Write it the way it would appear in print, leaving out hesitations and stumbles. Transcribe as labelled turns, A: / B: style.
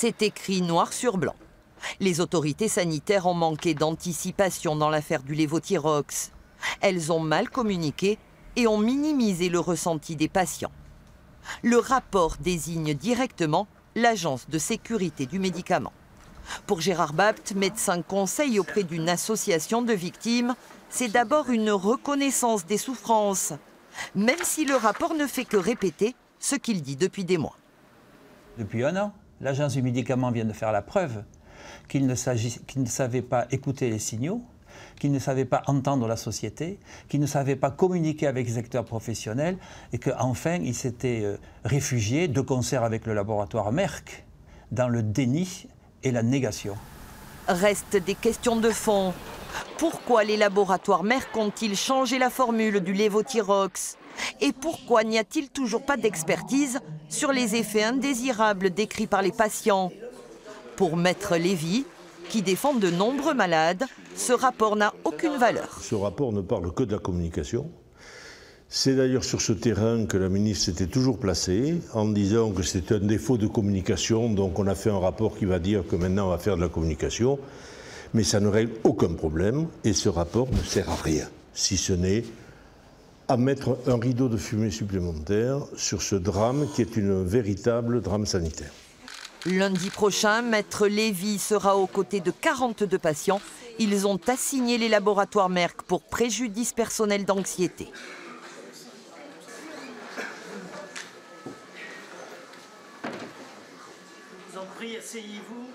A: C'est écrit noir sur blanc. Les autorités sanitaires ont manqué d'anticipation dans l'affaire du Levothyrox. Elles ont mal communiqué et ont minimisé le ressenti des patients. Le rapport désigne directement l'Agence de sécurité du médicament. Pour Gérard Bapt, médecin conseil auprès d'une association de victimes, c'est d'abord une reconnaissance des souffrances, même si le rapport ne fait que répéter ce qu'il dit depuis des mois.
B: Depuis 1 an, l'Agence du médicament vient de faire la preuve qu'il ne savait pas écouter les signaux, qu'il ne savait pas entendre la société, qu'il ne savait pas communiquer avec les acteurs professionnels et qu'enfin il s'était réfugié de concert avec le laboratoire Merck dans le déni et la négation.
A: Restent des questions de fond. Pourquoi les laboratoires Merck ont-ils changé la formule du Levothyrox? Et pourquoi n'y a-t-il toujours pas d'expertise sur les effets indésirables décrits par les patients? Pour Maître Lévy, qui défend de nombreux malades, ce rapport n'a aucune valeur.
C: Ce rapport ne parle que de la communication. C'est d'ailleurs sur ce terrain que la ministre s'était toujours placée, en disant que c'était un défaut de communication, donc on a fait un rapport qui va dire que maintenant on va faire de la communication, mais ça ne règle aucun problème, et ce rapport ne sert à rien, si ce n'est à mettre un rideau de fumée supplémentaire sur ce drame qui est un véritable drame sanitaire.
A: Lundi prochain, Maître Lévy sera aux côtés de 42 patients. Ils ont assigné les laboratoires Merck pour préjudice personnel d'anxiété.
D: Je vous en prie, asseyez-vous.